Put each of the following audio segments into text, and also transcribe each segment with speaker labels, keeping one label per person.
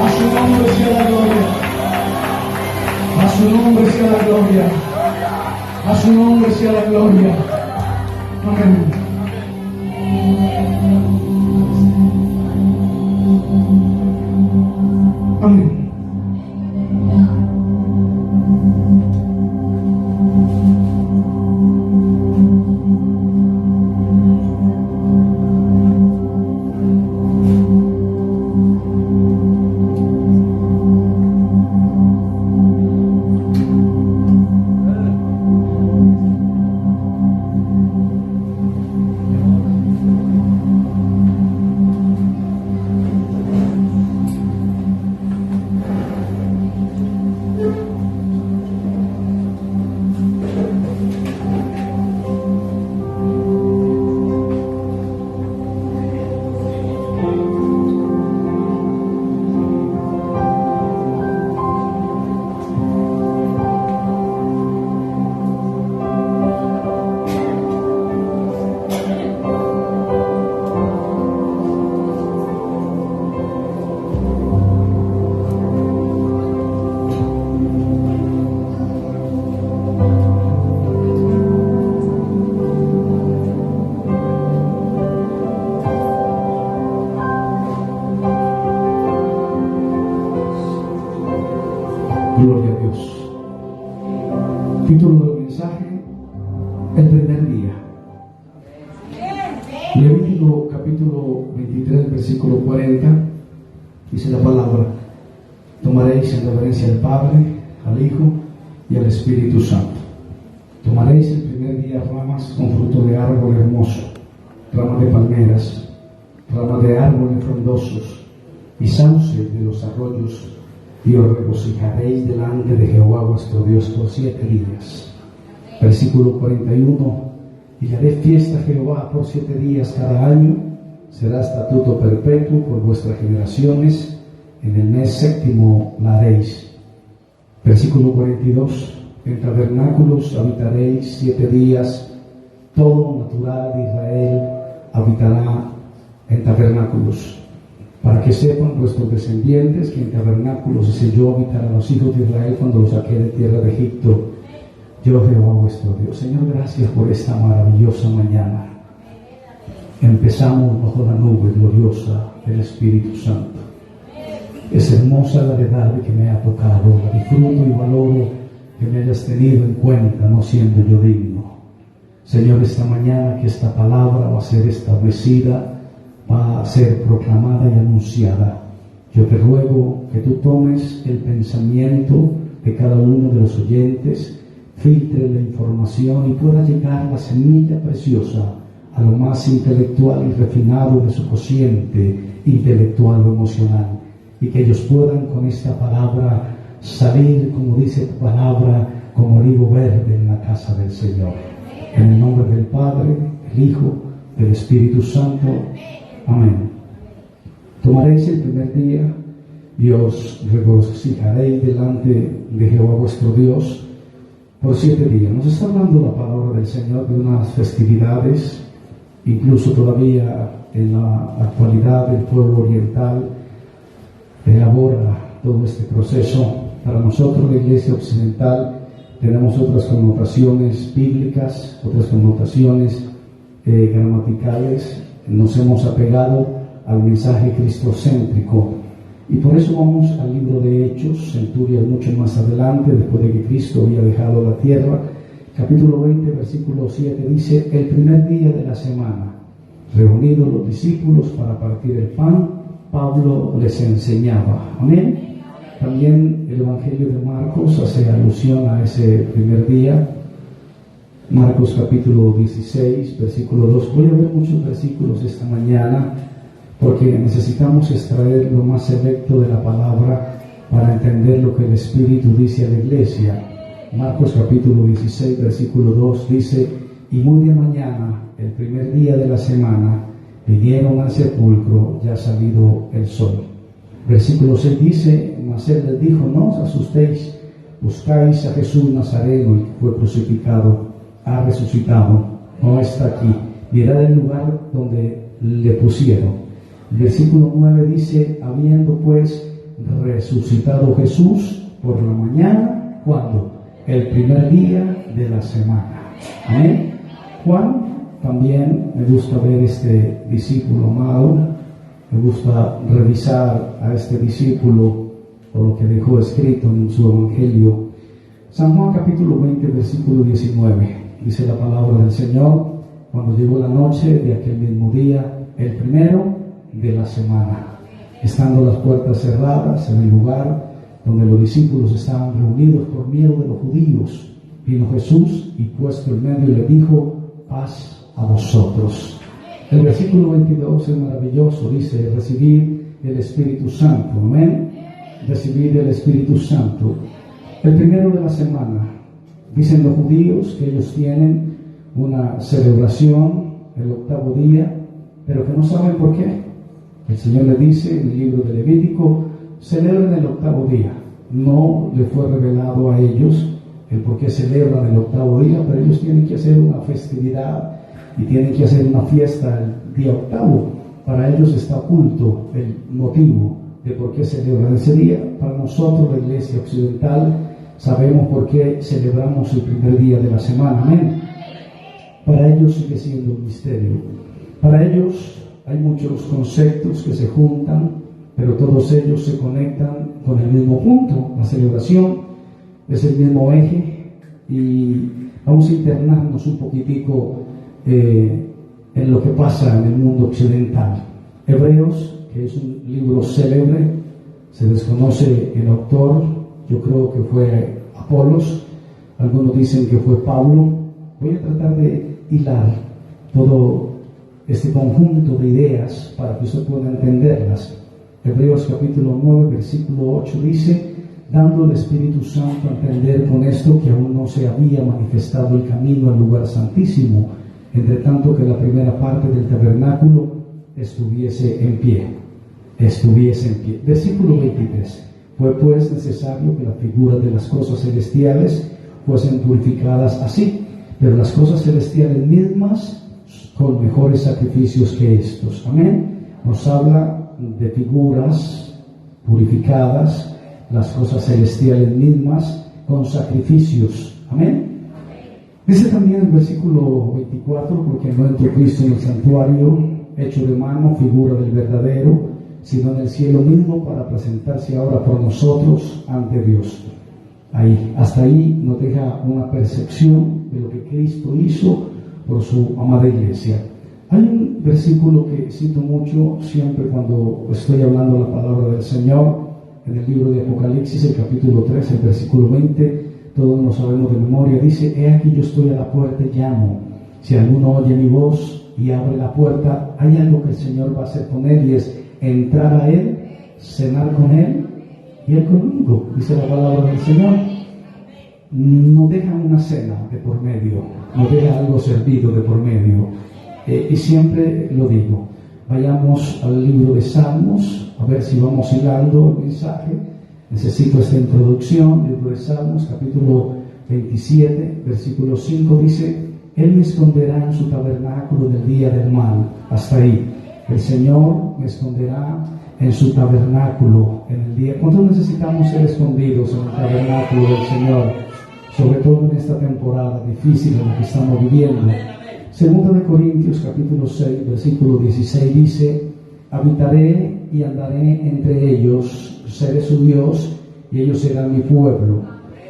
Speaker 1: A su nombre sea la gloria. A su nombre sea la gloria. A su nombre sea la gloria. Amén. Amén. Gloria a Dios. Título del mensaje: el primer día. Levítico capítulo 23, versículo 40, dice la palabra: tomaréis en reverencia al Padre, al Hijo y al Espíritu Santo. Tomaréis el primer día ramas con fruto de árbol hermoso, ramas de palmeras, ramas de árboles frondosos y sauce de los arroyos, y os regocijaréis delante de Jehová vuestro Dios por 7 días. Versículo 41: y le haré fiesta a Jehová por 7 días cada año, será estatuto perpetuo por vuestras generaciones, en el mes séptimo la haréis. Versículo 42: en tabernáculos habitaréis 7 días, todo natural de Israel habitará en tabernáculos, para que sepan vuestros descendientes que en tabernáculos hice yo habitar a los hijos de Israel cuando los saqué de tierra de Egipto, yo Jehová vuestro Dios. Señor, gracias por esta maravillosa mañana. Empezamos bajo la nube gloriosa del Espíritu Santo. Es hermosa la verdad que me ha tocado, la disfruto y valoro que me hayas tenido en cuenta, no siendo yo digno. Señor, esta mañana que esta palabra va a ser establecida, va a ser proclamada y anunciada. Yo te ruego que tú tomes el pensamiento de cada uno de los oyentes, filtre la información y pueda llegar la semilla preciosa a lo más intelectual y refinado de su cociente intelectual o emocional, y que ellos puedan con esta palabra salir, como dice tu palabra, como olivo verde en la casa del Señor. En el nombre del Padre, del Hijo, del Espíritu Santo. Amén. Tomaréis el primer día y os regocijaréis delante de Jehová vuestro Dios por 7 días. Nos está hablando la palabra del Señor de unas festividades, incluso todavía en la actualidad el pueblo oriental elabora todo este proceso. Para nosotros, la Iglesia Occidental, tenemos otras connotaciones bíblicas, otras connotaciones gramaticales. Nos hemos apegado al mensaje cristocéntrico, y por eso vamos al libro de Hechos, centurias mucho más adelante, después de que Cristo había dejado la tierra. Capítulo 20, versículo 7 dice: el primer día de la semana, reunidos los discípulos para partir el pan, Pablo les enseñaba. Amén. También el Evangelio de Marcos hace alusión a ese primer día. Marcos capítulo 16, versículo 2. Voy a ver muchos versículos esta mañana porque necesitamos extraer lo más selecto de la palabra para entender lo que el Espíritu dice a la iglesia. Marcos capítulo 16, versículo 2 dice: y muy de mañana, el primer día de la semana, vinieron al sepulcro ya salido el sol. Versículo 6 dice: mas él les dijo: no os asustéis, buscáis a Jesús Nazareno, el que fue crucificado. Ha resucitado, no está aquí, mirad el lugar donde le pusieron. El versículo 9 dice: habiendo pues resucitado Jesús por la mañana. ¿Cuándo? El primer día de la semana. Amén. Juan, también me gusta ver este discípulo amado, me gusta revisar a este discípulo por lo que dejó escrito en su evangelio. San Juan capítulo 20, versículo 19, dice la palabra del Señor: cuando llegó la noche de aquel mismo día, el primero de la semana, estando las puertas cerradas en el lugar donde los discípulos estaban reunidos por miedo de los judíos, vino Jesús y puesto en medio le dijo: paz a vosotros. El versículo 22 es maravilloso, dice: recibid el Espíritu Santo. Amén. Recibid el Espíritu Santo. El primero de la semana, dicen los judíos que ellos tienen una celebración el octavo día, pero que no saben por qué. El Señor le dice en el libro de Levítico: celebren el octavo día. No le fue revelado a ellos el por qué celebran el octavo día, pero ellos tienen que hacer una festividad y tienen que hacer una fiesta el día octavo. Para ellos está oculto el motivo de por qué celebran ese día. Para nosotros, la Iglesia Occidental, sabemos por qué celebramos el primer día de la semana. Amén. Para ellos sigue siendo un misterio. Para ellos hay muchos conceptos que se juntan, pero todos ellos se conectan con el mismo punto. La celebración es el mismo eje, y vamos a internarnos un poquitico en lo que pasa en el mundo occidental. Hebreos, que es un libro célebre, se desconoce el autor. Yo creo que fue Apolos, algunos dicen que fue Pablo. Voy a tratar de hilar todo este conjunto de ideas para que usted pueda entenderlas. Hebreos capítulo 9, versículo 8 dice: dando el Espíritu Santo a entender con esto que aún no se había manifestado el camino al lugar santísimo, entre tanto que la primera parte del tabernáculo estuviese en pie. Versículo 23: fue pues necesario que las figuras de las cosas celestiales fuesen purificadas así, pero las cosas celestiales mismas con mejores sacrificios que estos. Amén. Nos habla de figuras purificadas, las cosas celestiales mismas con sacrificios. Amén. Dice también el versículo 24: porque no entró Cristo en el santuario hecho de mano, figura del verdadero, sino en el cielo mismo, para presentarse ahora por nosotros ante Dios. Hasta ahí nos deja una percepción de lo que Cristo hizo por su amada iglesia. Hay un versículo que cito mucho siempre cuando estoy hablando la palabra del Señor, en el libro de Apocalipsis, el capítulo 3, el versículo 20, todos lo sabemos de memoria. Dice: he aquí yo estoy a la puerta y llamo. Si alguno oye mi voz y abre la puerta, hay algo que el Señor va a hacer con él, y es entrar a él, cenar con él y él conmigo, dice la palabra del Señor. No deja una cena de por medio, no deja algo servido de por medio. Y siempre lo digo, vayamos al libro de Salmos, a ver si vamos hilando el mensaje. Necesito esta introducción. Libro de Salmos, capítulo 27, versículo 5, dice: Él me esconderá en su tabernáculo del día del mal. Hasta ahí. El Señor me esconderá en su tabernáculo en el día. ¿Cuántos necesitamos ser escondidos en el tabernáculo del Señor? Sobre todo en esta temporada difícil en la que estamos viviendo. Segundo de Corintios capítulo 6, versículo 16 dice: habitaré y andaré entre ellos, seré su Dios y ellos serán mi pueblo.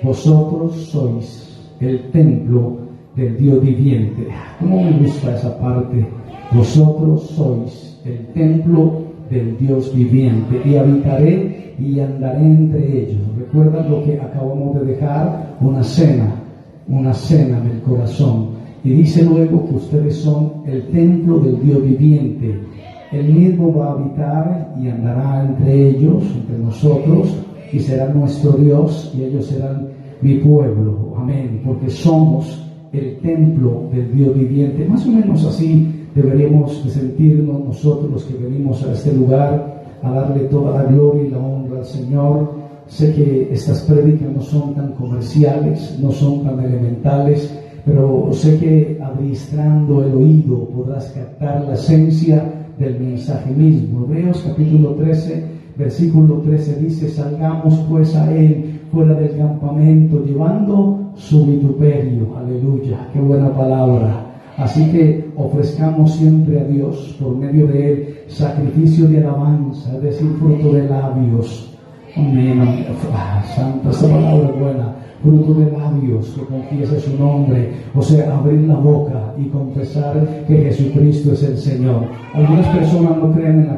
Speaker 1: Vosotros sois el templo del Dios viviente. ¿Cómo me gusta esa parte? Vosotros sois el templo del Dios viviente, y habitaré y andaré entre ellos. ¿Recuerdan lo que acabamos de dejar? Una cena en el corazón. Y dice luego que ustedes son el templo del Dios viviente. Él mismo va a habitar y andará entre ellos, entre nosotros, y será nuestro Dios, y ellos serán mi pueblo. Amén. Porque somos el templo del Dios viviente. Más o menos así deberíamos de sentirnos nosotros, los que venimos a este lugar a darle toda la gloria y la honra al Señor. Sé que estas prédicas no son tan comerciales, no son tan elementales, pero sé que adiestrando el oído podrás captar la esencia del mensaje mismo. Hebreos capítulo 13, versículo 13 dice: salgamos pues a él fuera del campamento, llevando su vituperio. Aleluya, qué buena palabra. Así que ofrezcamos siempre a Dios por medio de él sacrificio de alabanza, es decir, fruto de labios. Amén. Santa, esta palabra es buena. Fruto de labios que confiese su nombre, o sea, abrir la boca y confesar que Jesucristo es el Señor. Algunas personas no creen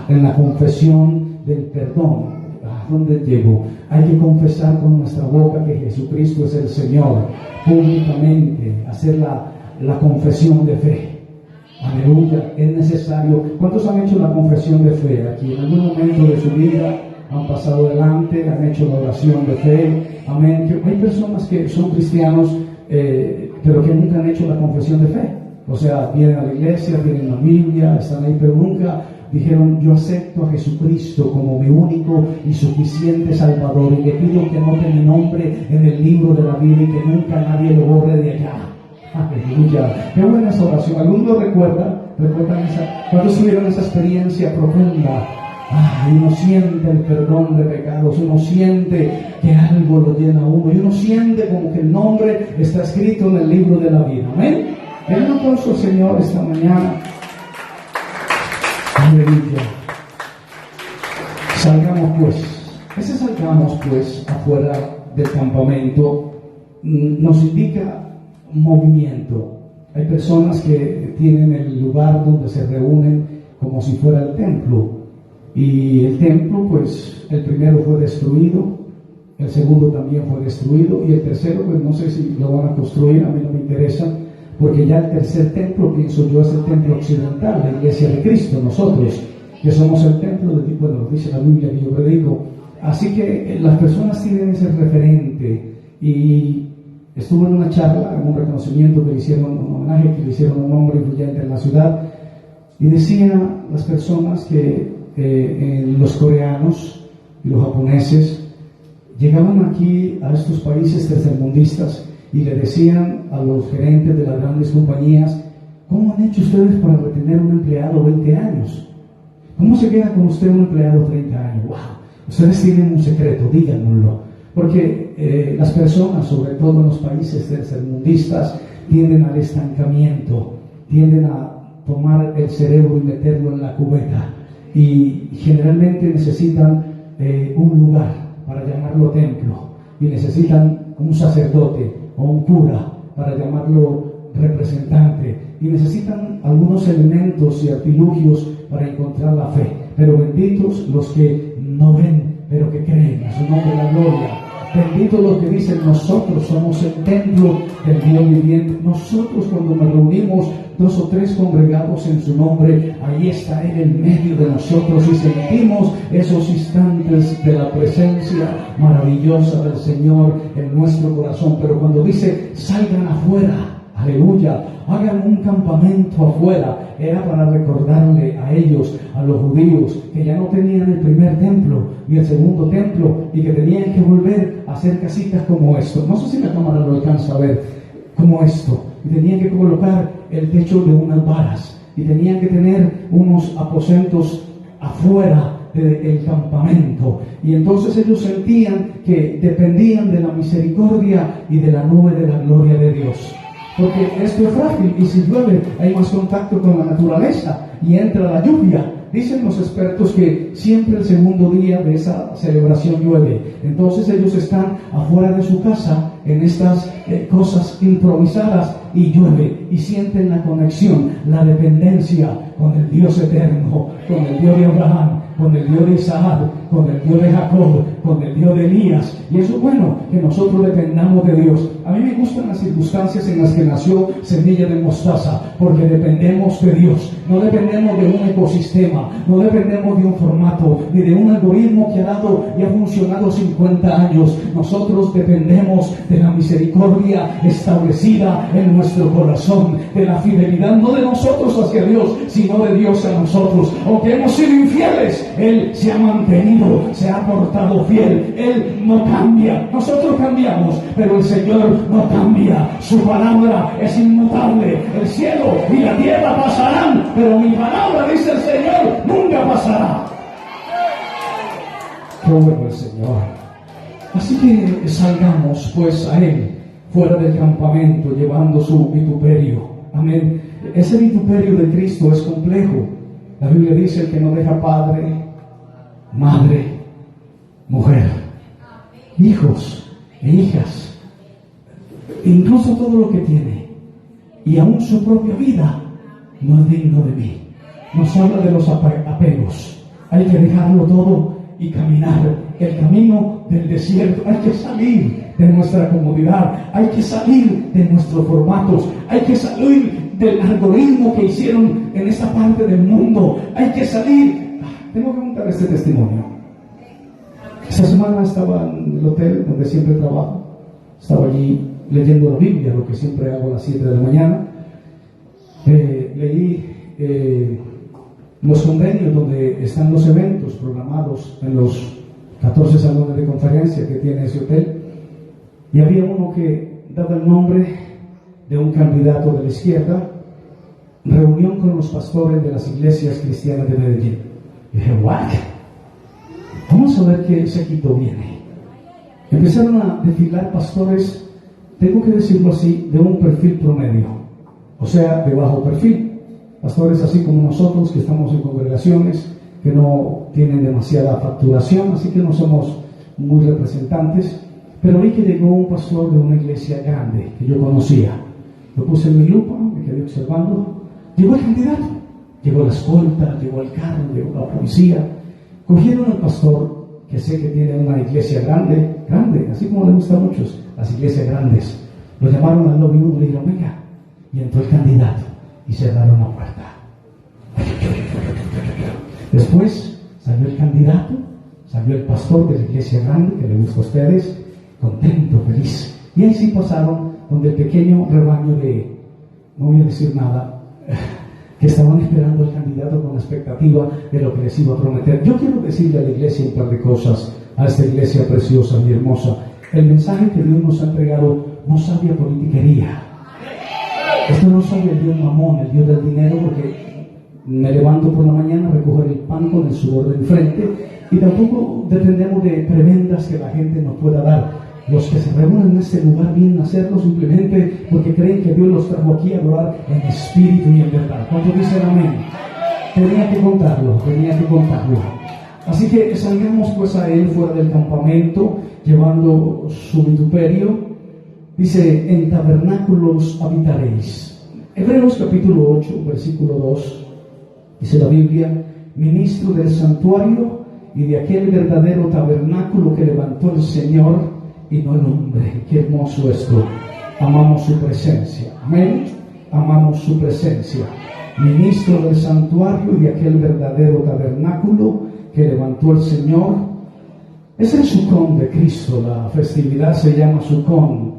Speaker 1: en la confesión del perdón. ¿Dónde llego? Hay que confesar con nuestra boca que Jesucristo es el Señor, públicamente, hacer la confesión de fe. Aleluya, es necesario. ¿Cuántos han hecho la confesión de fe aquí? En algún momento de su vida han pasado adelante, han hecho la oración de fe. Amén. Hay personas que son cristianos, pero que nunca han hecho la confesión de fe. O sea, vienen a la iglesia, tienen la Biblia, están ahí, pero nunca dijeron: yo acepto a Jesucristo como mi único y suficiente Salvador, y le pido que anote mi nombre en el libro de la vida y que nunca nadie lo borre de allá. Aleluya. Qué buena esa oración. ¿Alguno recuerdan cuando tuvieron esa experiencia profunda? Uno siente el perdón de pecados, uno siente que algo lo llena a uno, y uno siente como que el nombre está escrito en el libro de la vida. Amén. Den un aplauso al Señor esta mañana. Aleluya. Salgamos pues afuera del campamento nos indica movimiento. Hay personas que tienen el lugar donde se reúnen como si fuera el templo, y el templo, pues el primero fue destruido, el segundo también fue destruido, y el tercero, pues no sé si lo van a construir, a mí no me interesa, porque ya el tercer templo, pienso yo, es el templo occidental, la iglesia de Cristo, nosotros, que somos el templo de, bueno, dice la Biblia que yo predico. Así que las personas tienen ese referente, y estuve en una charla, en un reconocimiento que le hicieron, un homenaje que le hicieron a un hombre influyente en la ciudad, y decían las personas que los coreanos y los japoneses llegaban aquí a estos países tercermundistas y le decían a los gerentes de las grandes compañías: ¿cómo han hecho ustedes para retener un empleado 20 años? ¿Cómo se queda con usted un empleado 30 años? ¡Wow! Ustedes tienen un secreto, díganoslo. Porque las personas, sobre todo en los países tercermundistas, tienden al estancamiento, tienden a tomar el cerebro y meterlo en la cubeta, y generalmente necesitan un lugar para llamarlo templo, y necesitan un sacerdote o un cura para llamarlo representante, y necesitan algunos elementos y artilugios para encontrar la fe. Pero benditos los que no ven, pero que creen. A su nombre la gloria. Benditos los que dicen: nosotros somos el templo del Dios viviente. Nosotros, cuando nos reunimos 2 o 3 congregados en su nombre, ahí está Él en medio de nosotros, y sentimos esos instantes de la presencia maravillosa del Señor en nuestro corazón. Pero cuando dice: salgan afuera, aleluya, hagan un campamento afuera, era para recordarle a ellos, a los judíos, que ya no tenían el primer templo ni el segundo templo, y que tenían que volver a hacer casitas como esto. No sé si la cámara lo alcanza a ver, como esto. Y tenían que colocar el techo de unas varas, y tenían que tener unos aposentos afuera del campamento. Y entonces ellos sentían que dependían de la misericordia y de la nube de la gloria de Dios. Porque esto es frágil, y si llueve hay más contacto con la naturaleza y entra la lluvia. Dicen los expertos que siempre el segundo día de esa celebración llueve. Entonces ellos están afuera de su casa en estas cosas improvisadas, y llueve, y sienten la conexión, la dependencia con el Dios eterno, con el Dios de Abraham, con el Dios de Isaac, con el Dios de Jacob, con el Dios de Elías. Y eso es bueno, que nosotros dependamos de Dios. A mí me gustan las circunstancias en las que nació Semilla de Mostaza, porque dependemos de Dios. No dependemos de un ecosistema, no dependemos de un formato, ni de un algoritmo que ha dado y ha funcionado 50 años. Nosotros dependemos de la misericordia establecida en nuestro corazón, de la fidelidad no de nosotros hacia Dios, sino de Dios a nosotros. Aunque hemos sido infieles, Él se ha mantenido, se ha portado fiel. Él no cambia. Nosotros cambiamos, pero el Señor no cambia. Su palabra es inmutable. El cielo y la tierra pasarán, pero mi palabra, dice el Señor, nunca pasará. Qué bueno el Señor. Así que salgamos pues a Él, fuera del campamento, llevando su vituperio. Amén. Ese vituperio de Cristo es complejo. La Biblia dice: el que no deja padre, madre, mujer, hijos e hijas, incluso todo lo que tiene, y aún su propia vida, no es digno de mí. Nos habla de los apegos. Hay que dejarlo todo y caminar el camino del desierto. Hay que salir de nuestra comodidad, hay que salir de nuestros formatos, hay que salir del algoritmo que hicieron en esta parte del mundo. Hay que salir. Tengo que contar este testimonio. Esta semana estaba en el hotel donde siempre trabajo. Estaba allí leyendo la Biblia, lo que siempre hago a las 7 de la mañana. Leí los convenios donde están los eventos programados en los 14 salones de conferencia que tiene ese hotel, y había uno que daba el nombre de un candidato de la izquierda: reunión con los pastores de las iglesias cristianas de Medellín. Y dije, ¿what? Vamos a ver qué séquito viene. Empezaron a desfilar pastores, tengo que decirlo así, de un perfil promedio, o sea, de bajo perfil. Pastores así como nosotros, que estamos en congregaciones que no tienen demasiada facturación, así que no somos muy representantes. Pero vi que llegó un pastor de una iglesia grande que yo conocía. Lo puse en mi lupa, me quedé observando. Llegó el candidato, llegó la escolta, llegó el carro, llegó la policía. Cogieron al pastor, que sé que tiene una iglesia grande, así como le gusta a muchos, las iglesias grandes. Lo llamaron al lobby 1 y le dijeron, venga. Y entró el candidato y cerraron la puerta. Después salió el candidato, salió el pastor de la iglesia grande, que le gusta a ustedes, contento, feliz. Y ahí sí pasaron donde el pequeño rebaño de, no voy a decir nada, que estaban esperando al candidato con la expectativa de lo que les iba a prometer. Yo quiero decirle a la iglesia un par de cosas, a esta iglesia preciosa y hermosa. El mensaje que Dios nos ha entregado no sabe a politiquería. Esto no sabe el Dios mamón, el Dios del dinero, porque me levanto por la mañana a recoger el pan con el sudor del frente, y tampoco dependemos de prebendas que la gente nos pueda dar. Los que se reúnen en este lugar vienen a hacerlo simplemente porque creen que Dios los trajo aquí a adorar en espíritu y en verdad. ¿Cuántos dicen amén? Tenía que contarlo. Así que salgamos pues a Él fuera del campamento, llevando su vituperio. Dice, en tabernáculos habitaréis. Hebreos capítulo 8, versículo 2, dice la Biblia: ministro del santuario y de aquel verdadero tabernáculo que levantó el Señor y no el hombre. Qué hermoso esto. Amamos su presencia. Amén. Amamos su presencia. Ministro del santuario y de aquel verdadero tabernáculo que levantó el Señor. Es el Sukkot de Cristo. La festividad se llama Sukkot.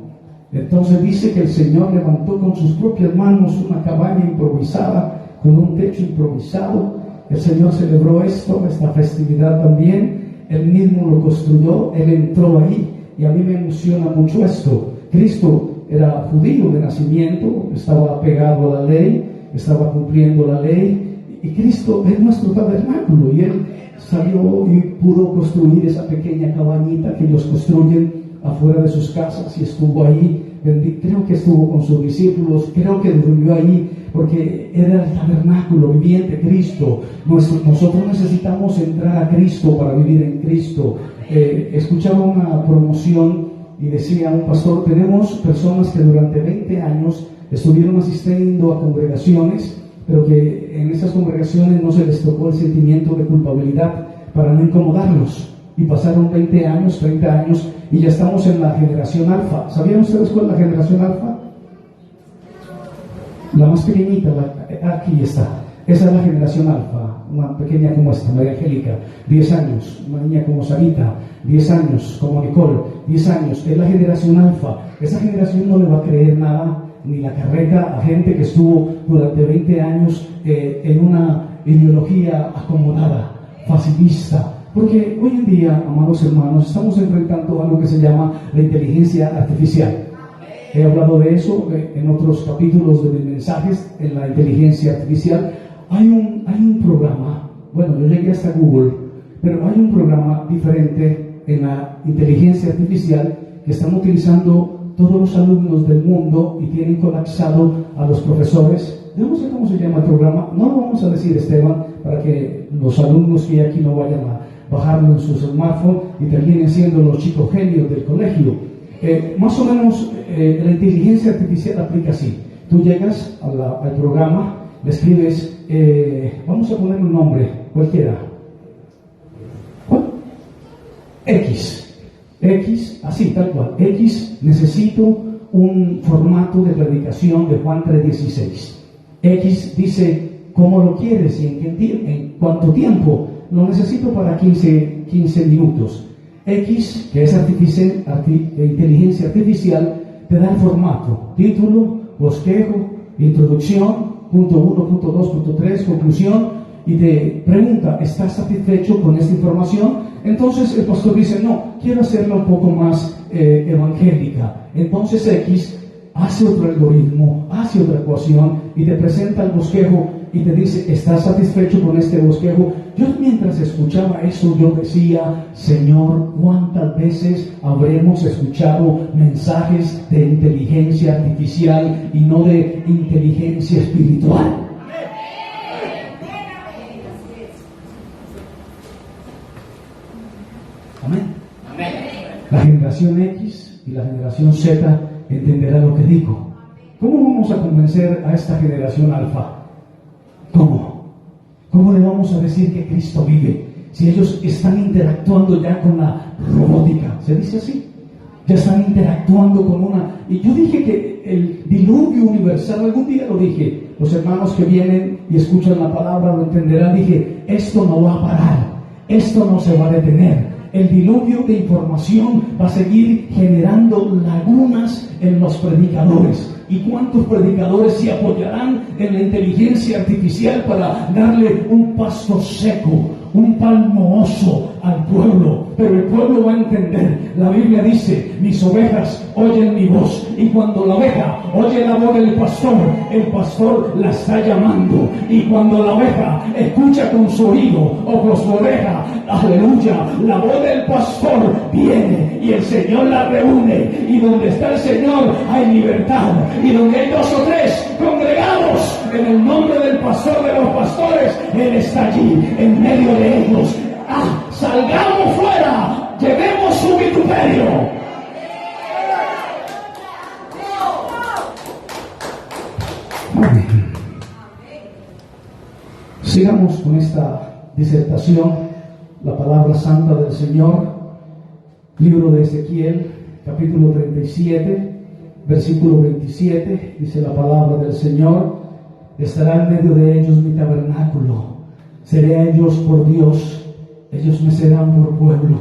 Speaker 1: Entonces dice que el Señor levantó con sus propias manos una cabaña improvisada, con un techo improvisado. El Señor celebró esta festividad también. Él mismo lo construyó, Él entró ahí. Y a mí me emociona mucho esto. Cristo era judío de nacimiento, estaba pegado a la ley, estaba cumpliendo la ley. Y Cristo es nuestro tabernáculo. Y Él salió y pudo construir esa pequeña cabañita que ellos construyen afuera de sus casas, y estuvo ahí. Creo que estuvo con sus discípulos, creo que durmió ahí, porque era el tabernáculo viviente Cristo. Nosotros necesitamos entrar a Cristo para vivir en Cristo. Escuchaba una promoción y decía un pastor: tenemos personas que durante 20 años estuvieron asistiendo a congregaciones, pero que en esas congregaciones no se les tocó el sentimiento de culpabilidad para no incomodarlos. Y pasaron 20 años, 30 años, y ya estamos en la generación alfa. ¿Sabían ustedes cuál es la generación alfa? La más pequeñita, aquí está. Esa es la generación alfa, una pequeña como esta, María Angélica, 10 años, una niña como Sarita, 10 años, como Nicole, 10 años, es la generación alfa. Esa generación no le va a creer nada, ni la carreta, a gente que estuvo durante 20 años en una ideología acomodada, facilista. Porque hoy en día, amados hermanos, estamos enfrentando algo que se llama la inteligencia artificial. He hablado de eso en otros capítulos de mis mensajes, en la inteligencia artificial. Hay un programa, bueno, yo llegué hasta Google, pero hay un programa diferente en la inteligencia artificial que están utilizando todos los alumnos del mundo y tienen colapsado a los profesores. Yo no sé cómo se llama el programa, no lo vamos a decir, Esteban, para que los alumnos que hay aquí no vayan a bajarlo en su smartphone y terminen siendo los chicos genios del colegio. Más o menos la inteligencia artificial aplica así. Tú llegas al programa, le escribes, vamos a poner un nombre, cualquiera. ¿Cuál? X, así, tal cual. X, necesito un formato de predicación de Juan 3:16. X dice, ¿cómo lo quieres y en cuánto tiempo? Lo necesito para 15 minutos. X, que es inteligencia artificial, te da el formato, título, bosquejo, introducción, punto 1, punto 2, punto 3, conclusión, y te pregunta, ¿estás satisfecho con esta información? Entonces el pastor dice, no, quiero hacerla un poco más evangélica. Entonces X hace otro algoritmo, hace otra ecuación y te presenta el bosquejo y te dice, ¿estás satisfecho con este bosquejo? Yo mientras escuchaba eso, yo decía, Señor, ¿cuántas veces habremos escuchado mensajes de inteligencia artificial y no de inteligencia espiritual? Amén. La generación X y la generación Z entenderá lo que digo. ¿Cómo vamos a convencer a esta generación alfa? ¿Cómo le vamos a decir que Cristo vive? Si ellos están interactuando ya con la robótica, ¿se dice así? Ya están interactuando con una... Y yo dije que el diluvio universal, algún día lo dije, los hermanos que vienen y escuchan la palabra lo entenderán, dije, esto no va a parar, esto no se va a detener. El diluvio de información va a seguir generando lagunas en los predicadores. ¿Y cuántos predicadores se apoyarán en la inteligencia artificial para darle un pasto seco, un palmoso al pueblo? Pero el pueblo va a entender. La Biblia dice, mis ovejas oyen mi voz. Y cuando la oveja oye la voz del pastor, el pastor la está llamando. Y cuando la oveja escucha con su oído o con su oreja, aleluya, la voz del pastor viene y el Señor la reúne. Y donde está el Señor hay libertad. Y donde hay 2 o 3 congregados en el nombre del pastor de los pastores, Él está allí en medio de ellos. Salgamos fuera, llevemos su vituperio. Amén. Sigamos con esta disertación, la palabra santa del Señor, libro de Ezequiel, capítulo 37. Versículo 27, dice la palabra del Señor, estará en medio de ellos mi tabernáculo, seré a ellos por Dios, ellos me serán por pueblo.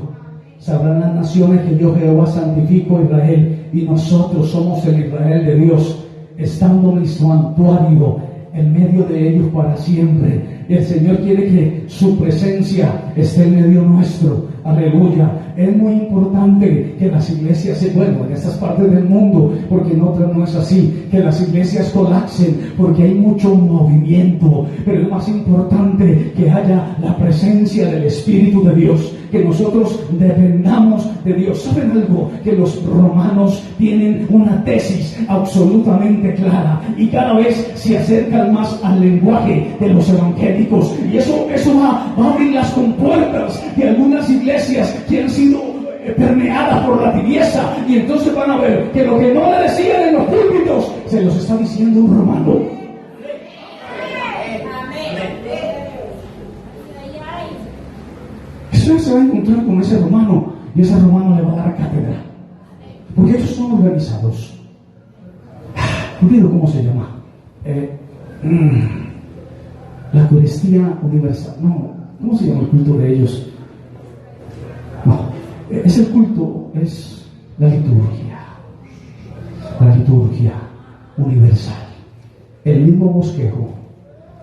Speaker 1: Sabrán las naciones que yo Jehová santifico a Israel, y nosotros somos el Israel de Dios, estando mi santuario en medio de ellos para siempre. El Señor quiere que su presencia esté en medio nuestro. Aleluya. Es muy importante que las iglesias se vuelvan en estas partes del mundo, porque en otras no es así, que las iglesias colapsen, porque hay mucho movimiento, pero es más importante que haya la presencia del Espíritu de Dios, que nosotros dependamos de Dios. ¿Saben algo? Que los romanos tienen una tesis absolutamente clara y cada vez se acercan más al lenguaje de los evangélicos, y eso va a abrir las compuertas de algunas iglesias que han sido permeadas por la tibieza, y entonces van a ver que lo que no le decían en los púlpitos se los está diciendo un romano. Eso se va a encontrar con ese romano, y ese romano le va a dar cátedra, porque ellos son organizados. Olvido cómo se llama. La Eucaristía Universal. No, ¿cómo se llama el culto de ellos? No, es el culto, es la liturgia universal. El mismo bosquejo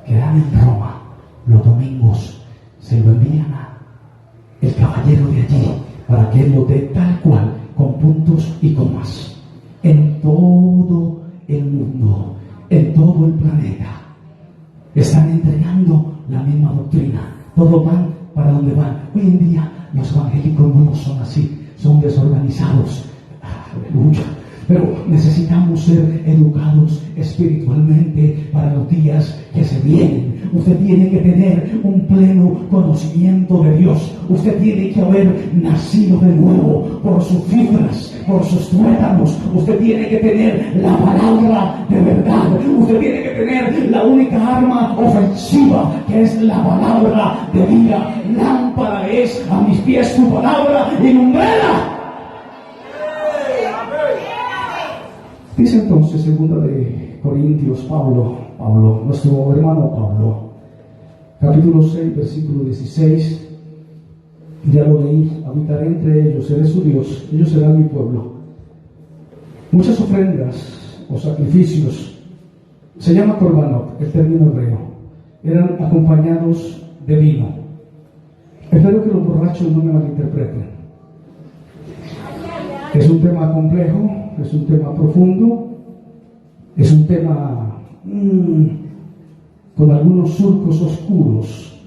Speaker 1: que dan en Roma los domingos se lo envían a el caballero de allí para que él lo dé tal cual, con puntos y comas, en todo el mundo, en todo el planeta. Están entregando la misma doctrina, todos van para dónde van. Hoy en día los evangélicos no son así, son desorganizados. Aleluya. Pero necesitamos ser educados espiritualmente para los días que se vienen. Usted tiene que tener un pleno conocimiento de Dios. Usted tiene que haber nacido de nuevo por sus fibras, por sus tuétanos. Usted tiene que tener la palabra de verdad. Usted tiene que tener la única arma ofensiva, que es la palabra de vida. Lámpara es a mis pies tu palabra y lumbrera. Dice entonces, 2 de Corintios, Pablo, nuestro hermano Pablo, capítulo 6, versículo 16, ya lo leí: habitaré entre ellos, seré su Dios, ellos serán mi pueblo. Muchas ofrendas o sacrificios, se llama korbanot, el término hebreo, eran acompañados de vino. Espero que los borrachos no me malinterpreten. Es un tema complejo, es un tema profundo, es un tema con algunos surcos oscuros,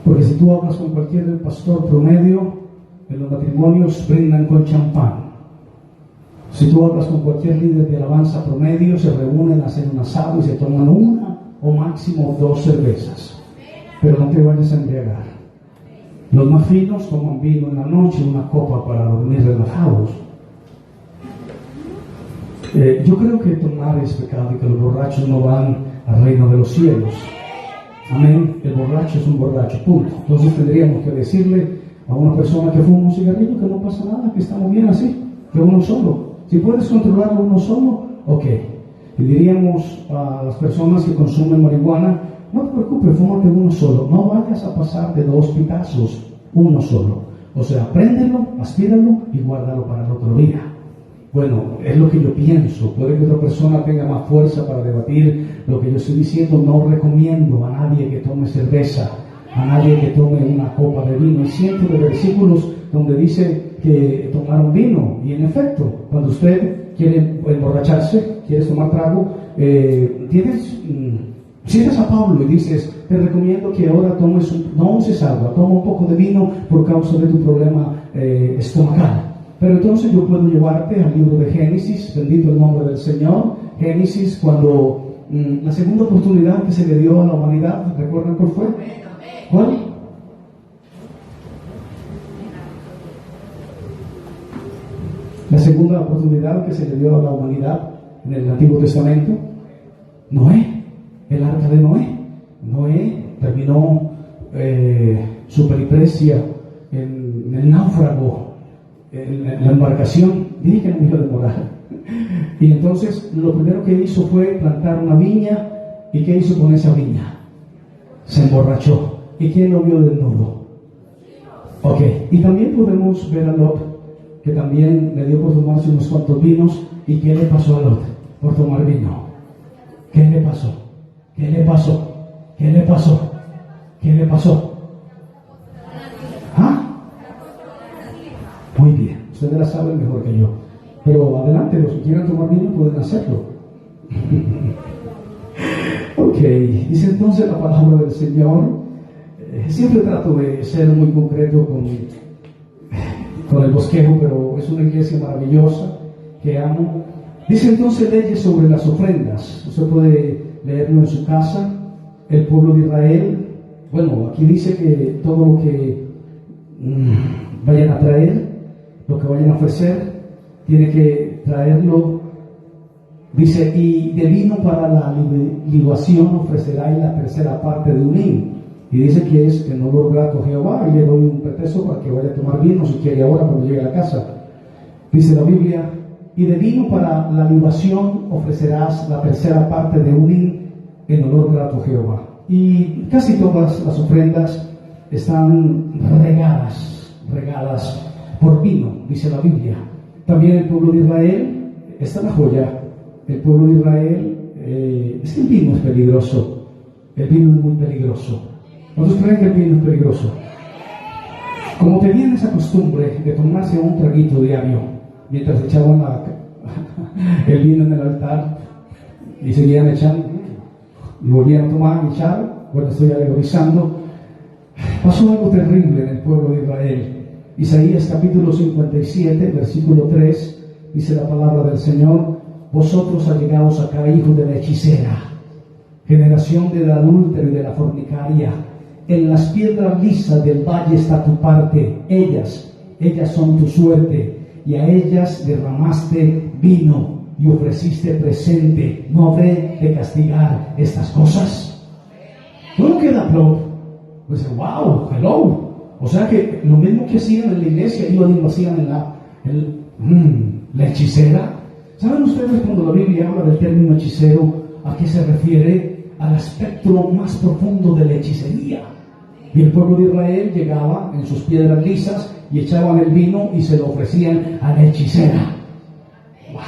Speaker 1: porque si tú hablas con cualquier pastor promedio, en los matrimonios brindan con champán. Si tú hablas con cualquier líder de alabanza promedio, se reúnen, hacen un asado y se toman una o máximo 2 cervezas. Pero no te vayas a embriagar. Los más finos toman vino en la noche, una copa para dormir relajados. Yo creo que tomar es pecado y que los borrachos no van al reino de los cielos. Amén. El borracho es un borracho, punto. Entonces tendríamos que decirle a una persona que fuma un cigarrillo que no pasa nada, que estamos bien así, que uno solo. Si puedes controlarlo uno solo, ok. Y diríamos a las personas que consumen marihuana: no te preocupes, fúmate uno solo. No vayas a pasar de 2 pitazos, uno solo. O sea, préndelo, aspíralo y guárdalo para el otro día. Bueno, es lo que yo pienso. Puede que otra persona tenga más fuerza para debatir lo que yo estoy diciendo. No recomiendo a nadie que tome cerveza, a nadie que tome una copa de vino. Hay cientos de versículos donde dice que tomaron vino. Y en efecto, cuando usted quiere emborracharse, quieres tomar trago, sientas a Pablo y dices: te recomiendo que ahora no uses agua, toma un poco de vino por causa de tu problema estomacal. Pero entonces yo puedo llevarte al libro de Génesis, bendito el nombre del Señor. Génesis, cuando la segunda oportunidad que se le dio a la humanidad, ¿recuerdan cuál fue? ¿Cuál? La segunda oportunidad que se le dio a la humanidad en el Antiguo Testamento: Noé, el arca de Noé. Noé terminó su periprecia en el náufrago, en la embarcación. Dije que no me iba a demorar. Y entonces lo primero que hizo fue plantar una viña. ¿Y qué hizo con esa viña? Se emborrachó. ¿Y quién lo vio desnudo? Ok. Y también podemos ver a Lot, que también le dio por tomarse unos cuantos vinos. ¿Y qué le pasó a Lot por tomar vino? ¿Qué le pasó? ¿Qué le pasó? ¿Qué le pasó? ¿Qué le pasó? ¿Ah? Muy bien, ustedes la saben mejor que yo. Pero adelante, los que quieran tomar vino pueden hacerlo. Ok, dice entonces la palabra del Señor. Siempre trato de ser muy concreto con el bosquejo, pero es una iglesia maravillosa que amo. Dice entonces leyes sobre las ofrendas. Usted puede leerlo en su casa. El pueblo de Israel, bueno, aquí dice que todo lo que vayan a traer, lo que vayan a ofrecer, tiene que traerlo. Dice: y de vino para la libación ofreceráis la tercera parte de un hin. Y dice que es en olor grato a Jehová. Y le doy un pretexto para que vaya a tomar vino si quiere ahora cuando llegue a la casa. Dice la Biblia: y de vino para la libación ofrecerás la tercera parte de un hin en olor grato a Jehová. Y casi todas las ofrendas están regadas por vino, dice la Biblia. También el pueblo de Israel, esta es la joya. El pueblo de Israel, es que el vino es peligroso. El vino es muy peligroso. ¿Cuántos creen que el vino es peligroso? Como tenían esa costumbre de tomarse un traguito diario mientras echaban el vino en el altar y seguían echando y volvían a tomar y echar, bueno, estoy alegorizando. Pasó algo terrible en el pueblo de Israel. Isaías capítulo 57, versículo 3, dice la palabra del Señor: vosotros allegaos acá, hijos de la hechicera, generación del adúltero y de la fornicaria. En las piedras lisas del valle está tu parte, ellas son tu suerte, y a ellas derramaste vino y ofreciste presente. ¿No habré de castigar estas cosas? ¿Cómo queda pro? Pues wow, hello. O sea que lo mismo que hacían en la iglesia, iban y lo hacían en la hechicera. ¿Saben ustedes cuando la Biblia habla del término hechicero, a qué se refiere? Al aspecto más profundo de la hechicería. Y el pueblo de Israel llegaba en sus piedras lisas y echaban el vino y se lo ofrecían a la hechicera. ¡Wow!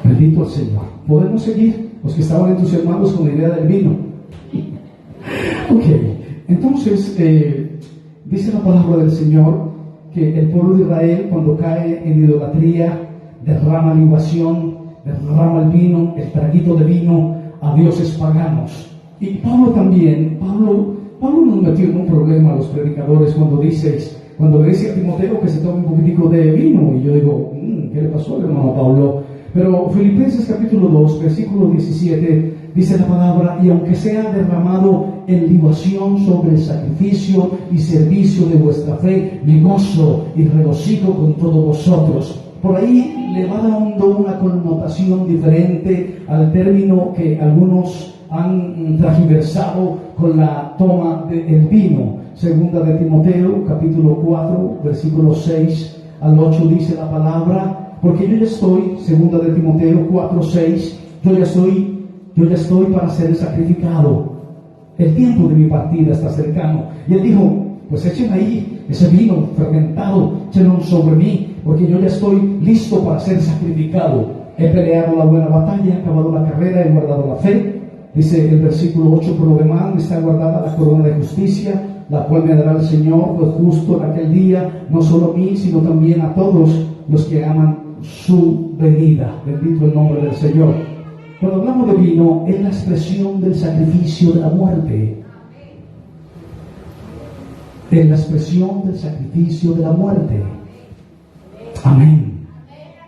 Speaker 1: Bendito el Señor. ¿Podemos seguir? Los que estaban entusiasmados con la idea del vino. Ok, entonces dice la palabra del Señor que el pueblo de Israel, cuando cae en idolatría, derrama libación, derrama el vino, el traguito de vino a dioses paganos. Y Pablo también, Pablo nos metió en un problema a los predicadores cuando le dice a Timoteo que se tome un poquitico de vino. Y yo digo, ¿qué le pasó al hermano Pablo? Pero Filipenses capítulo 2, versículo 17, dice la palabra: y aunque sea derramado en libación sobre el sacrificio y servicio de vuestra fe, me gozo y regocijo con todos vosotros. Por ahí le va dando una connotación diferente al término que algunos han transversado con la toma del vino. Segunda de Timoteo, capítulo 4, versículos 6 al 8, dice la palabra: porque yo ya estoy, segunda de Timoteo 4, 6, yo ya estoy para ser sacrificado. El tiempo de mi partida está cercano. Y él dijo: pues echen ahí ese vino fermentado, échenlo sobre mí, porque yo ya estoy listo para ser sacrificado. He peleado la buena batalla, he acabado la carrera, he guardado la fe. Dice el versículo 8: por lo demás me está guardada la corona de justicia, la cual me dará el Señor, pues justo en aquel día, no solo a mí, sino también a todos los que aman su venida. Bendito el nombre del Señor. Cuando hablamos de vino, es la expresión del sacrificio de la muerte. Es la expresión del sacrificio de la muerte. Amén.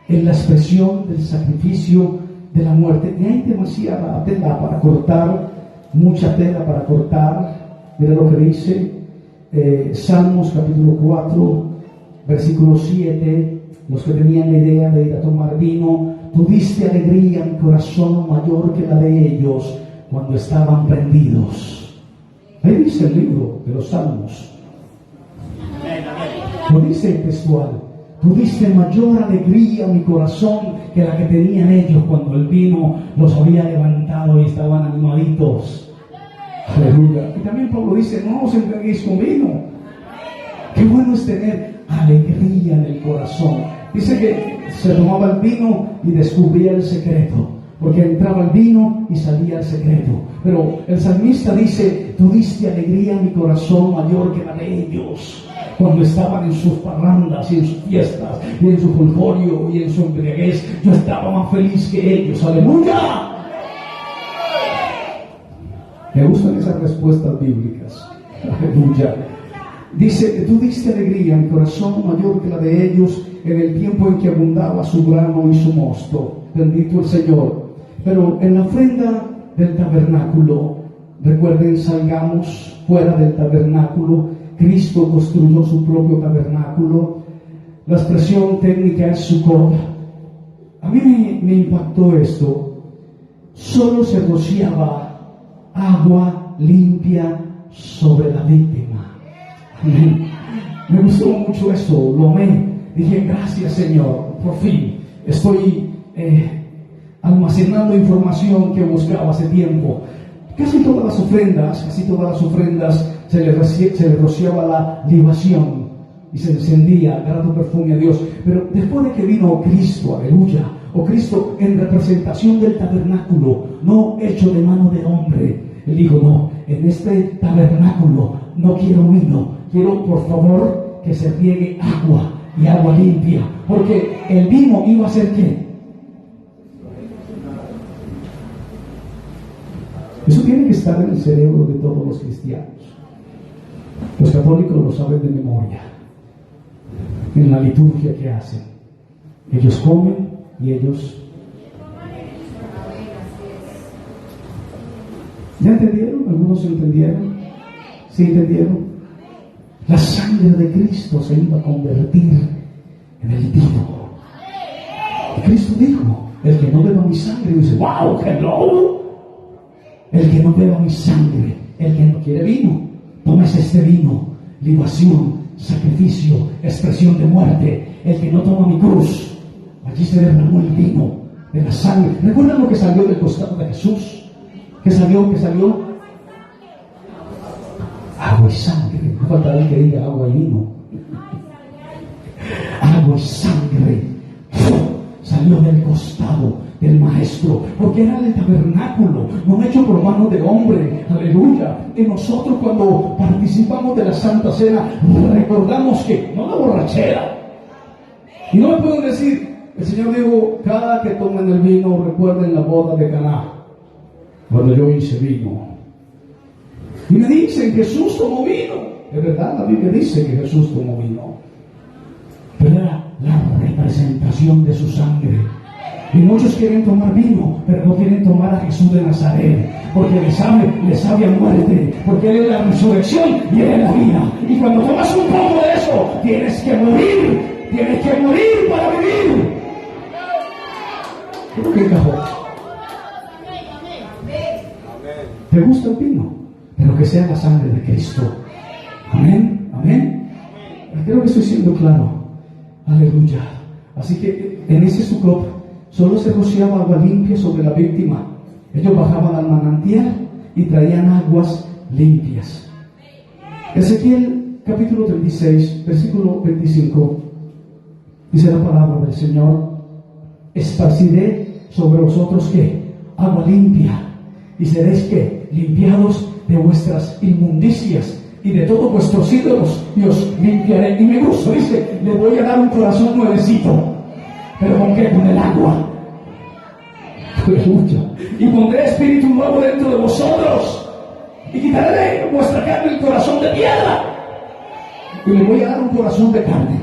Speaker 1: Es la expresión del sacrificio de la muerte. Y hay demasiada tela para cortar, mucha tela para cortar. Mira lo que dice Salmos capítulo 4, versículo 7. Los que tenían la idea de ir a tomar vino: tú diste alegría a mi corazón mayor que la de ellos cuando estaban prendidos. Ahí dice el libro de los Salmos. Lo dice el textual: tú diste mayor alegría a mi corazón que la que tenían ellos cuando el vino los había levantado y estaban animaditos. Aleluya. Y también Pablo dice: no os entreguéis con vino. Qué bueno es tener alegría en el corazón. Dice que se tomaba el vino y descubría el secreto, porque entraba el vino y salía el secreto. Pero el salmista dice: tú diste alegría a mi corazón mayor que la de ellos cuando estaban en sus parrandas y en sus fiestas y en su jolgorio y en su embriaguez. Yo estaba más feliz que ellos. ¡Aleluya! Me gustan esas respuestas bíblicas. Aleluya. Dice: tú diste alegría a mi corazón mayor que la de ellos en el tiempo en que abundaba su grano y su mosto. Bendito el Señor. Pero en la ofrenda del tabernáculo, recuerden, salgamos fuera del tabernáculo. Cristo construyó su propio tabernáculo. La expresión técnica es Sukkot. A mí me impactó esto. Solo se rociaba agua limpia sobre la víctima. Me gustó mucho eso, lo amé. Dije: gracias, Señor, por fin estoy almacenando información que buscaba hace tiempo. Casi todas las ofrendas se le rociaba la libación y se encendía grato perfume a Dios. Pero después de que vino Cristo, aleluya, o Cristo en representación del tabernáculo, no hecho de mano de hombre, Él dijo: no, en este tabernáculo no quiero vino, quiero por favor que se riegue agua, y agua limpia, porque el vino iba a ser ¿qué? Eso tiene que estar en el cerebro de todos los cristianos. Los católicos lo saben de memoria. En la liturgia que hacen, ellos comen y ellos... ¿Ya entendieron? ¿Algunos entendieron? ¿Sí entendieron? La sangre de Cristo se iba a convertir en el vino. Y Cristo dijo: el que no beba mi sangre, y dice: ¡wow! ¡Hello! El que no beba mi sangre, el que no quiere vino, tómese este vino, libación, sacrificio, expresión de muerte. El que no toma mi cruz, allí se derramó el vino de la sangre. ¿Recuerdan lo que salió del costado de Jesús? ¿Qué salió? Agua y sangre. No faltará que diga agua y vino. Agua y sangre salió del costado del Maestro, porque era el tabernáculo, no hecho por mano de hombre. Aleluya. Y nosotros, cuando participamos de la Santa Cena, recordamos que no la borrachera. Y no me pueden decir, el Señor dijo: cada que tomen el vino, recuerden la boda de Caná, cuando yo hice vino. Y me dicen: Jesús tomó vino. Es verdad, la Biblia dice que Jesús tomó vino, pero era la representación de su sangre. Y muchos quieren tomar vino, pero no quieren tomar a Jesús de Nazaret, porque le sabe a muerte, porque Él es la resurrección y Él es la vida. Y cuando tomas un poco de eso, tienes que morir para vivir. Creo que encajó. ¿Te gusta el vino? Pero que sea la sangre de Cristo. Amén, amén. Creo que estoy siendo claro. Aleluya. Así que en ese Sukkot solo se rociaba agua limpia sobre la víctima. Ellos bajaban al manantial y traían aguas limpias. Ezequiel capítulo 36, versículo 25, dice la palabra del Señor: esparciré sobre vosotros ¿qué? Agua limpia, y seréis ¿qué? Limpiados de vuestras inmundicias y de todos vuestros ídolos, y os limpiaré. Y me gusta, dice: le voy a dar un corazón nuevecito. ¿Pero con qué? Con el agua. Aleluya. Y pondré espíritu nuevo dentro de vosotros, y quitaré de vuestra carne el corazón de piedra, y le voy a dar un corazón de carne.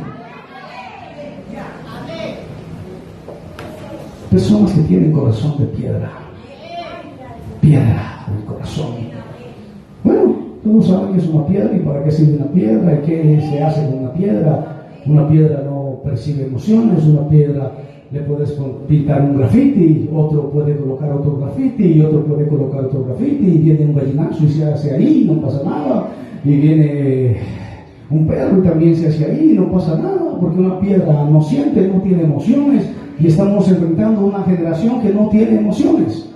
Speaker 1: Personas que tienen corazón de piedra. Piedra del corazón. Bueno, todos saben que es una piedra y para qué sirve una piedra y qué se hace con una piedra. Una piedra no percibe emociones. Una piedra le puedes pintar un grafiti, otro puede colocar otro grafiti y otro puede colocar otro grafiti, y viene un gallinazo y se hace ahí, no pasa nada. Y viene un perro y también se hace ahí, no pasa nada, porque una piedra no siente, no tiene emociones, y estamos enfrentando una generación que no tiene emociones.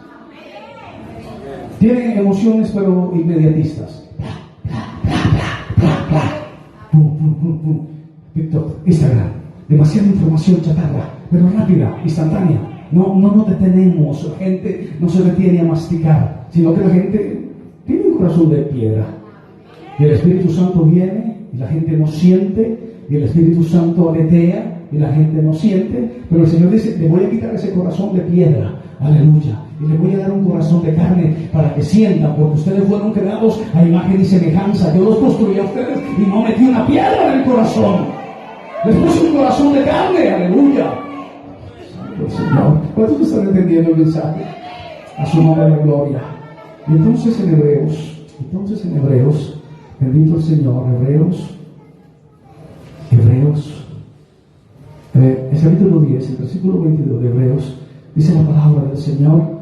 Speaker 1: Tienen emociones pero inmediatistas. TikTok, Instagram, demasiada información chatarra, pero rápida, instantánea. No nos detenemos, la gente no se detiene a masticar, sino que la gente tiene un corazón de piedra. Y el Espíritu Santo viene y la gente no siente, y el Espíritu Santo aletea y la gente no siente, pero el Señor dice: le voy a quitar ese corazón de piedra. Aleluya. Y le voy a dar un corazón de carne para que sientan, porque ustedes fueron creados a imagen y semejanza. Yo los construí a ustedes y no metí una piedra en el corazón. Les puse un corazón de carne. Aleluya. Santo Señor. ¿Cuántos están entendiendo el mensaje? A su nombre de gloria. Y entonces en Hebreos, bendito el Señor, Hebreos, el capítulo 10, el versículo 22 de Hebreos, dice la palabra del Señor: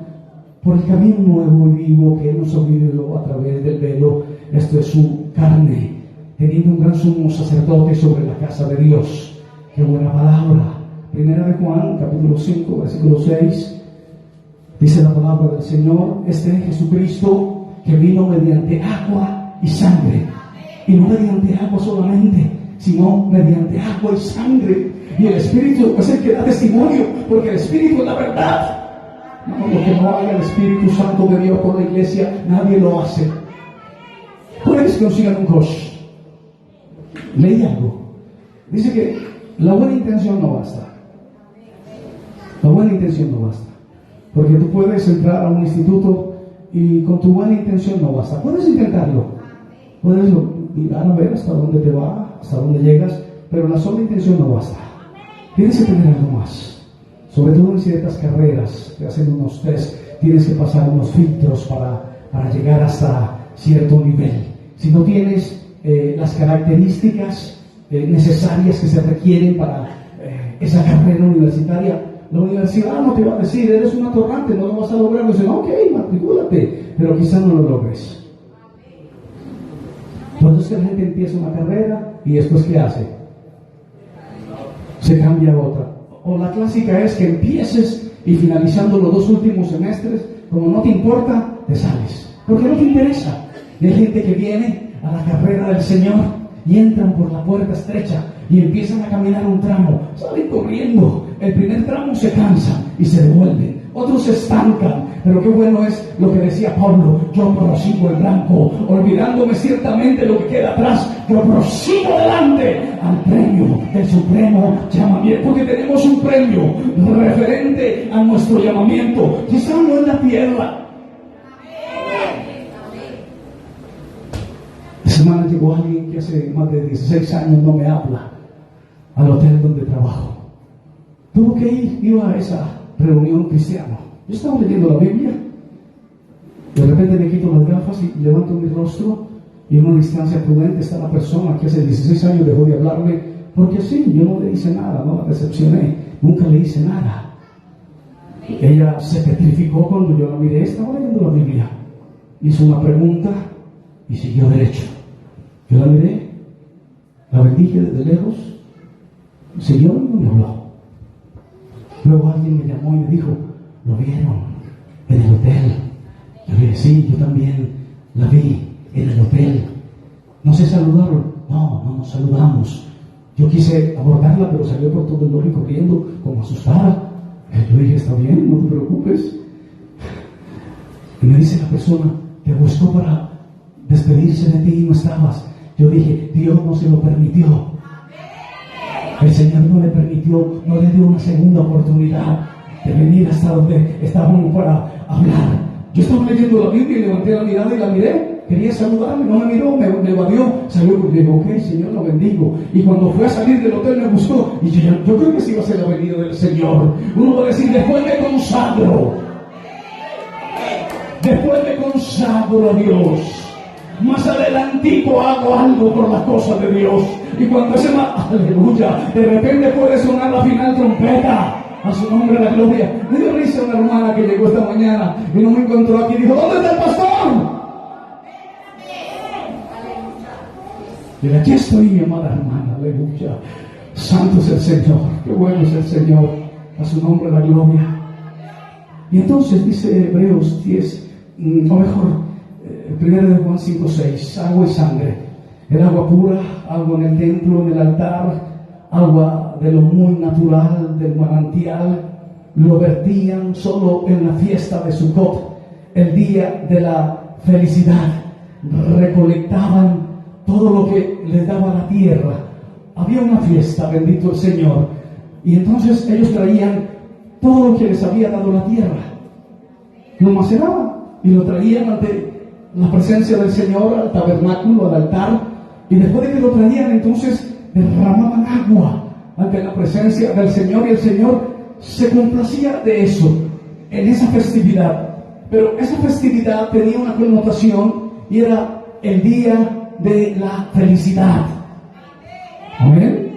Speaker 1: por el camino nuevo y vivo que Él nos abrió a través del velo, esto es su carne, teniendo un gran sumo sacerdote sobre la casa de Dios. Qué buena palabra. Primera de Juan, capítulo 5, versículo 6, dice la palabra del Señor: este es Jesucristo que vino mediante agua y sangre, y no mediante agua solamente, sino mediante agua y sangre. Y el Espíritu es el que da testimonio, porque el Espíritu es la verdad. No, lo que no haga el Espíritu Santo de Dios por la iglesia, nadie lo hace. Puedes que consigan un coach. Leí algo. Dice que la buena intención no basta. La buena intención no basta. Porque tú puedes entrar a un instituto y con tu buena intención no basta. Puedes intentarlo. mirar a ver hasta dónde te va, hasta dónde llegas, pero la sola intención no basta. Tienes que tener algo más. Sobre todo en ciertas carreras, te hacen unos test, tienes que pasar unos filtros para llegar hasta cierto nivel. Si no tienes las características necesarias que se requieren para esa carrera universitaria, la universidad no te va a decir, eres un atorrante, no lo vas a lograr. Dicen, ok, matricúlate, pero quizás no lo logres. Entonces que la gente empieza una carrera y después ¿qué hace? Se cambia a otra. O la clásica es que empieces y finalizando los 2 últimos semestres, como no te importa, te sales. Porque no te interesa. Y hay gente que viene a la carrera del Señor y entran por la puerta estrecha y empiezan a caminar un tramo, salen corriendo. El primer tramo se cansan y se devuelven. Otros se estancan, pero qué bueno es lo que decía Pablo: yo prosigo el blanco, olvidándome ciertamente lo que queda atrás, yo prosigo adelante al premio del supremo llamamiento, porque tenemos un premio referente a nuestro llamamiento, quizá no en la tierra. Esta semana llegó alguien que hace más de 16 años no me habla al hotel donde trabajo. Tuvo que ir, iba a esa reunión cristiana. Yo estaba leyendo la Biblia, de repente me quito las gafas y levanto mi rostro, y en una distancia prudente está la persona que hace 16 años dejó de hablarme, porque sí, yo no le hice nada, no la decepcioné, nunca le hice nada. Ella se petrificó cuando yo la miré, estaba leyendo la Biblia, hizo una pregunta y siguió derecho. Yo la miré, la bendije desde lejos, siguió y no me habló. Luego alguien me llamó y me dijo, ¿lo vieron en el hotel? Yo le dije, sí, yo también la vi en el hotel. ¿No se saludaron? No nos saludamos. Yo quise abordarla, pero salió por todo el lobby corriendo, como asustada. Yo dije, está bien, no te preocupes. Y me dice la persona, te buscó para despedirse de ti y no estabas. Yo dije, Dios no se lo permitió. El Señor no le permitió, no le dio una segunda oportunidad de venir hasta donde estábamos para hablar. Yo estaba leyendo la Biblia y levanté la mirada y la miré. Quería saludarme, no me miró, me evadió. Salió y dijo, ok, Señor, lo bendigo. Y cuando fue a salir del hotel me buscó. Y yo creo que sí iba a ser la venida del Señor. Uno va a decir, después me consagro. Después me consagro a Dios. Más adelantico hago algo por las cosas de Dios. Y cuando se llama, aleluya, de repente puede sonar la final trompeta. A su nombre la gloria. Me dio risa una hermana que llegó esta mañana y no me encontró aquí y dijo, ¿dónde está el pastor? Y aquí estoy, mi amada hermana, aleluya. Santo es el Señor, qué bueno es el Señor. A su nombre la gloria. Y entonces dice Hebreos 10, o mejor, 1 de Juan 5:6, agua y sangre. El agua pura, agua en el templo, en el altar, agua de lo muy natural, del manantial, lo vertían solo en la fiesta de Sukkot, el día de la felicidad. Recolectaban todo lo que les daba la tierra. Había una fiesta, bendito el Señor. Y entonces ellos traían todo lo que les había dado la tierra. Lo maceraban y lo traían ante la presencia del Señor, al tabernáculo, al altar. Y después de que lo traían, entonces derramaban agua ante la presencia del Señor, y el Señor se complacía de eso, en esa festividad. Pero esa festividad tenía una connotación y era el día de la felicidad. Amén.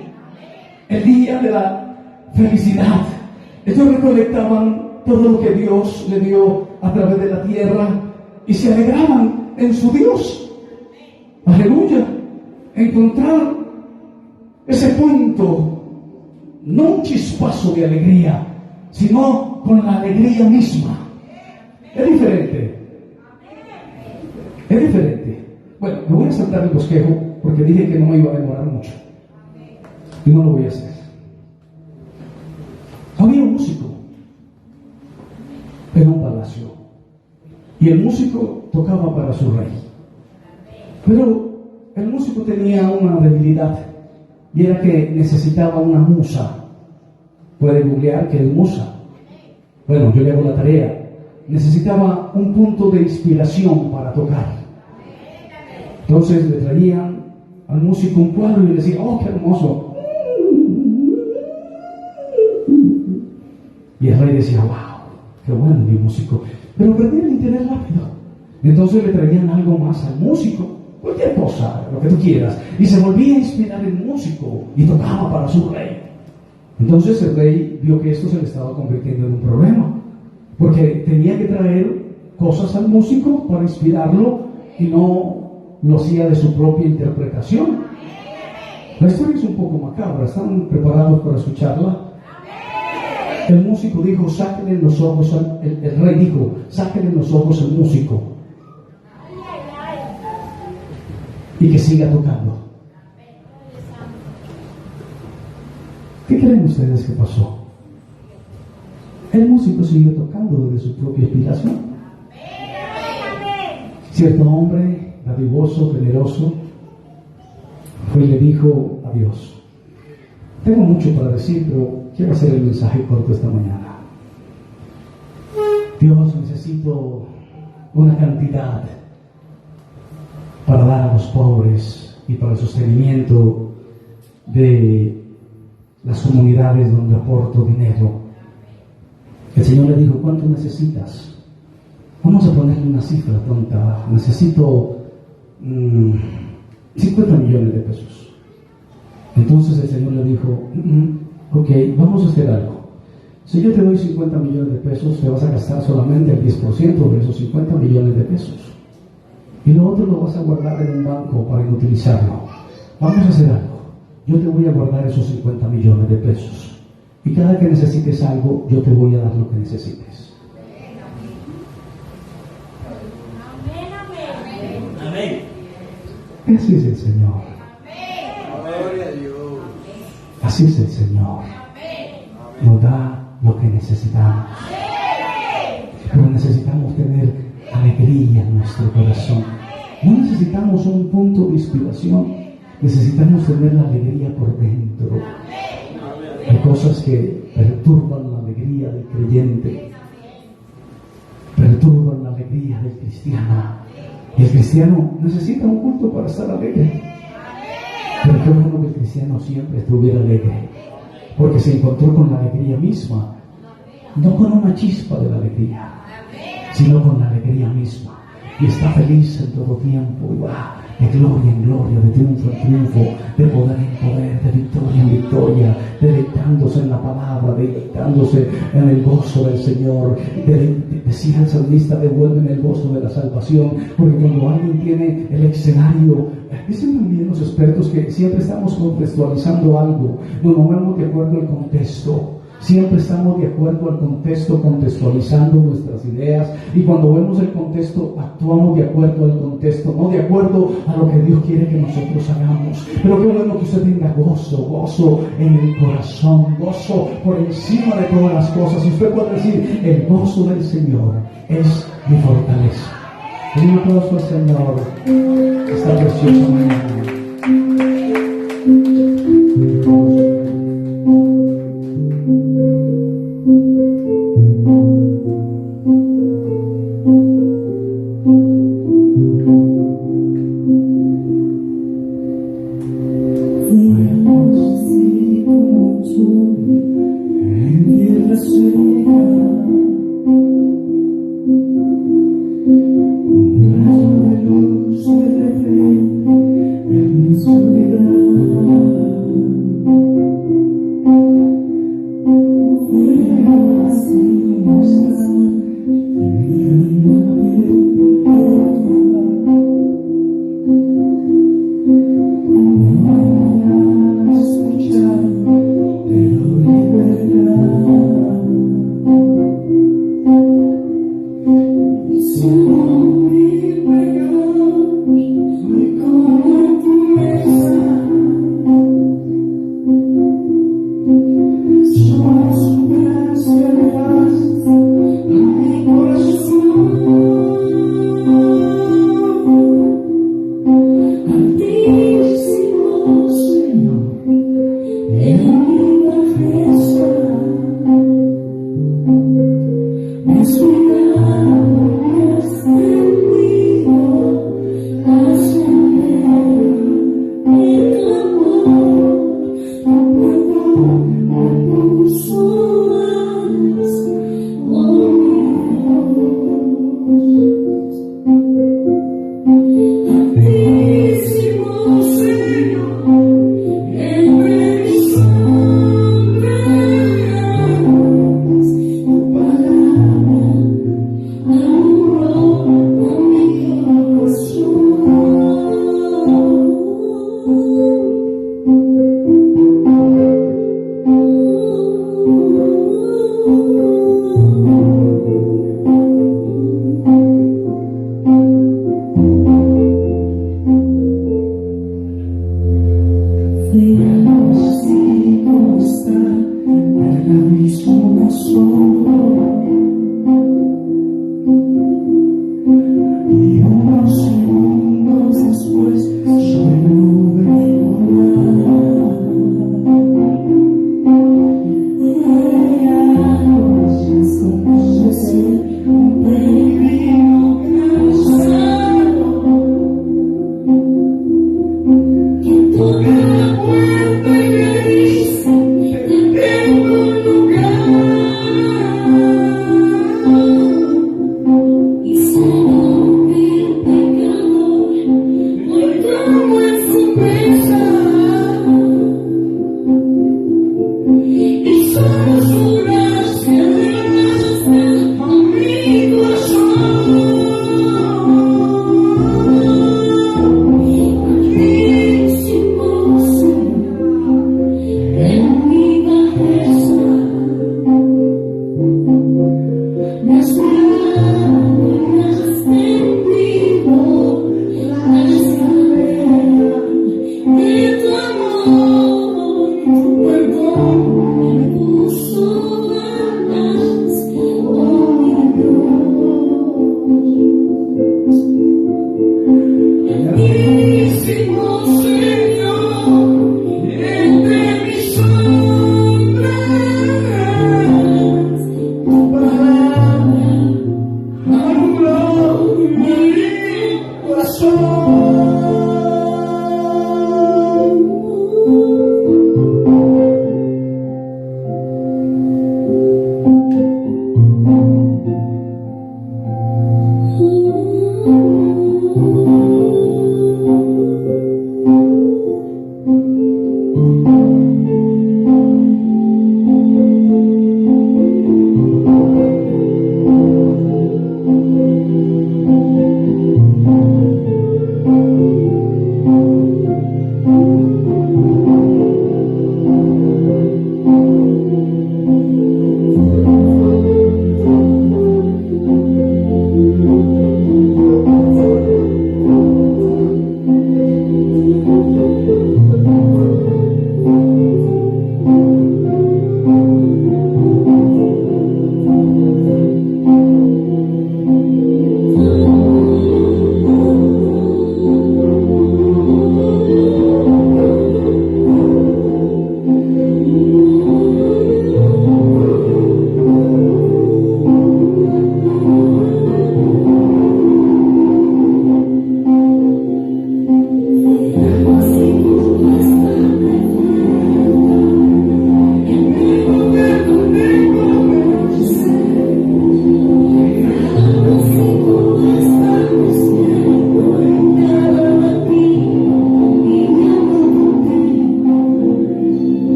Speaker 1: El día de la felicidad. Ellos recolectaban todo lo que Dios le dio a través de la tierra y se alegraban en su Dios. Aleluya. Encontrar ese punto, no un chispazo de alegría, sino con la alegría misma. Es diferente. Es diferente. Bueno, me voy a saltar el bosquejo porque dije que no me iba a demorar mucho. Y no lo voy a hacer. Había un músico en un palacio. Y el músico tocaba para su rey. Pero el músico tenía una debilidad, y era que necesitaba una musa. Puede googlear que es musa. Bueno, yo le hago la tarea. Necesitaba un punto de inspiración para tocar. Entonces le traían al músico un cuadro y le decía, oh, qué hermoso. Y el rey decía, wow, qué bueno mi músico. Pero perdía el interés rápido. Entonces le traían algo más al músico, cualquier cosa, lo que tú quieras. Y se volvía a inspirar el músico y tocaba para su rey. Entonces el rey vio que esto se le estaba convirtiendo en un problema, porque tenía que traer cosas al músico para inspirarlo y no lo hacía de su propia interpretación. La historia es un poco macabra. ¿Están preparados para escucharla? El músico dijo, sáquenle los ojos el rey dijo, sáquenle los ojos al músico y que siga tocando. ¿Qué creen ustedes que pasó? El músico siguió tocando desde su propia inspiración. Cierto hombre, dadivoso, generoso, fue y le dijo a Dios, tengo mucho para decir, pero quiero hacer el mensaje corto esta mañana. Dios, necesito una cantidad para dar a los pobres y para el sostenimiento de las comunidades donde aporto dinero. El Señor le dijo, ¿cuánto necesitas? Vamos a ponerle una cifra tonta. Necesito 50 millones de pesos. Entonces el Señor le dijo, ok, vamos a hacer algo. Si yo te doy 50 millones de pesos, te vas a gastar solamente el 10% de esos 50 millones de pesos. Y lo otro lo vas a guardar en un banco para inutilizarlo. Vamos a hacer algo. Yo te voy a guardar esos 50 millones de pesos. Y cada que necesites algo, yo te voy a dar lo que necesites.
Speaker 2: Amén.
Speaker 1: Así es el Señor. Así es el Señor. Nos da lo que necesitamos. Pero necesitamos tener alegría en nuestro corazón. No necesitamos un punto de inspiración. Necesitamos tener la alegría por dentro. Hay cosas que perturban la alegría del creyente, perturban la alegría del cristiano. Y el cristiano necesita un culto para estar alegre. Pero qué bueno que el cristiano siempre estuviera alegre, porque se encontró con la alegría misma, no con una chispa de la alegría, sino con la alegría misma. Y está feliz en todo tiempo, y va de gloria en gloria, de triunfo en triunfo, de poder en poder, de victoria en victoria, deleitándose en la palabra, deleitándose en el gozo del Señor. Decía el salmista, devuelven el gozo de la salvación, porque cuando alguien tiene el escenario, dicen también los expertos que siempre estamos contextualizando algo, nos movemos de acuerdo al contexto. Siempre estamos de acuerdo al contexto, contextualizando nuestras ideas, y cuando vemos el contexto, actuamos de acuerdo al contexto, no de acuerdo a lo que Dios quiere que nosotros hagamos. Pero qué bueno que usted tenga gozo en el corazón, gozo por encima de todas las cosas. Y usted puede decir, el gozo del Señor es mi fortaleza. Un aplauso al Señor esta preciosa mañana.
Speaker 2: Jesús.